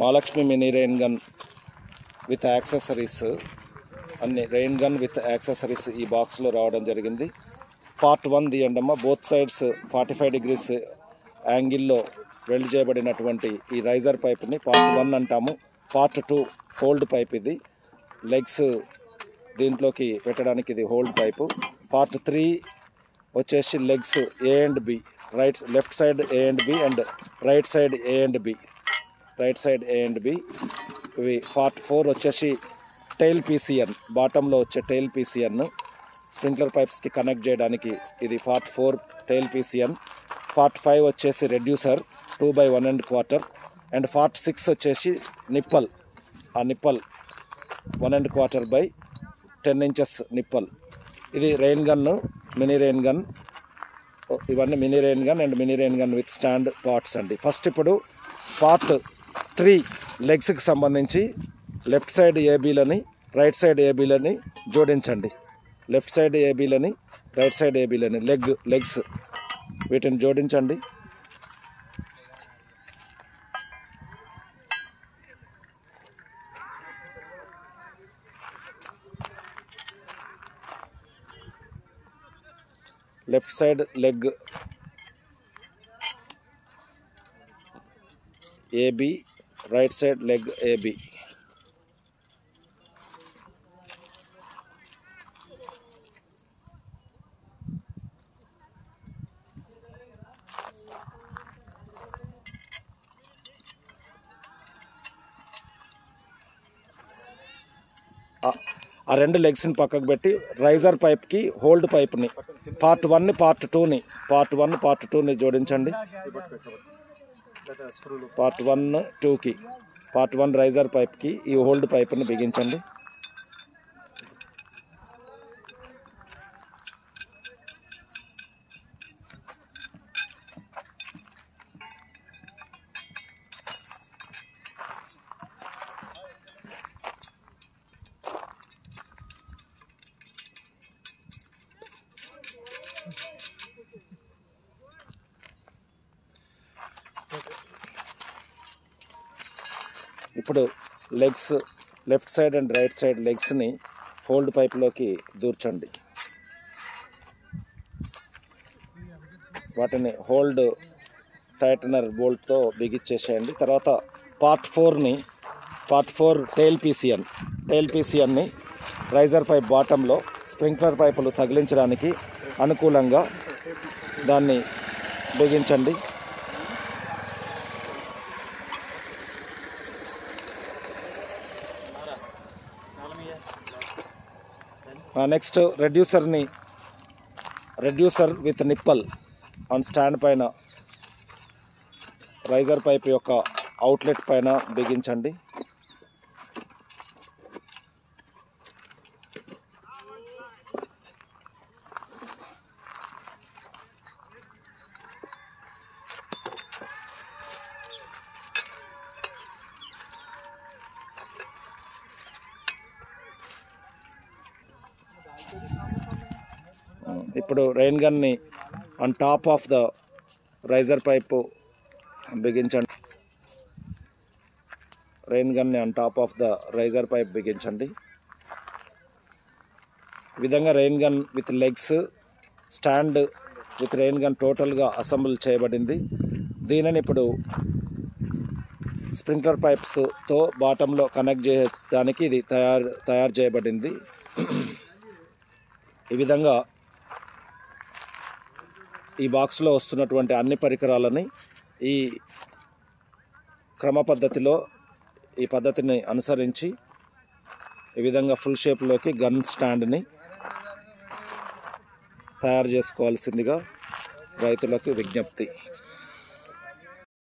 Mahalakshmi mini rain gun with accessories, అన్ని rain gun with accessories ఈ బాక్స్లో రావడం జరిగింది. పార్ట్ 1 తీయండమ్మా. బోత్ సైడ్స్ 45 degrees యాంగిల్లో వెల్డ్ చేయబడినటువంటి ఈ రైజర్ పైప్ని పార్ట్ 1 అంటాము. పార్ట్ 2 హోల్డ్ పైప్, ఇది లెగ్స్ దీంట్లోకి పెట్టడానికి ఇది హోల్డ్ పైపు. పార్ట్ 3 వచ్చేసి legs A and B, left side A and B and right side A and B, ఇవి. పార్ట్ 4 వచ్చేసి టైల్ పీసీఎన్, బాటంలో వచ్చే టైల్ పీసీఎన్ స్ప్రింక్లర్ పైప్స్కి కనెక్ట్ చేయడానికి ఇది పార్ట్ 4 టైల్ పీసీఎన్. పార్ట్ 5 వచ్చేసి రెడ్యూసర్ 2/1 1/4 అండ్ పార్ట్ 6 వచ్చేసి నిప్పల్, ఆ నిప్పల్ 1 1/4 by 10 inches నిప్పల్. ఇది rain gun, mini rain gun. ఇవన్నీ mini rain gun and mini rain gun with stand parts అండి. First ఇప్పుడు part 3 లెగ్స్కి సంబంధించి లెఫ్ట్ సైడ్ ఏబీలని రైట్ సైడ్ ఏబీలని జోడించండి. లెఫ్ట్ సైడ్ ఏబీలని రైట్ సైడ్ ఏబీలని లెగ్స్ వీటిని జోడించండి. Left side leg AB, right side leg AB. ఆ 2 లెగ్స్ని పక్కకు పెట్టి రైజర్ పైప్కి హోల్డ్ పైప్ని పార్ట్ 1 పార్ట్ 2ని జోడించండి. పార్ట్ 1 2కి పార్ట్ 1 రైజర్ పైప్కి ఈ హోల్డ్ పైప్ని బిగించండి. ఇప్పుడు legs left side and right side లెగ్స్ని హోల్డ్ పైప్లోకి దూర్చండి. వాటిని హోల్డ్ టైటనర్ బోల్ట్తో బిగిచ్చేసేయండి. తర్వాత పార్ట్ 4 టైల్ పీసీఎన్ని రైజర్ పైప్ బాటంలో స్ప్రింక్లర్ పైపులు తగిలించడానికి అనుకూలంగా దాన్ని బిగించండి. Next reducer with nipple on stand పైన రైజర్ పైప్ యొక్క అవుట్లెట్ పైన బిగించండి. ఇప్పుడు రెయిన్ గన్ని on top of the riser pipe బిగించండి. రెయిన్ గన్ని on top of the riser pipe బిగించండి. ఈ విధంగా rain gun with legs, stand with rain gun టోటల్గా అసెంబుల్ చేయబడింది. దీనిని ఇప్పుడు స్ప్రింక్లర్ పైప్స్తో బాటంలో కనెక్ట్ చేయడానికి ఇది తయారు చేయబడింది. ఈ విధంగా ఈ బాక్స్లో వస్తున్నటువంటి అన్ని పరికరాలని ఈ క్రమ పద్ధతిలో ఈ పద్ధతిని అనుసరించి ఈ విధంగా ఫుల్ షేప్లోకి గన్ స్టాండ్ని తయారు చేసుకోవాల్సిందిగా రైతులకు విజ్ఞప్తి.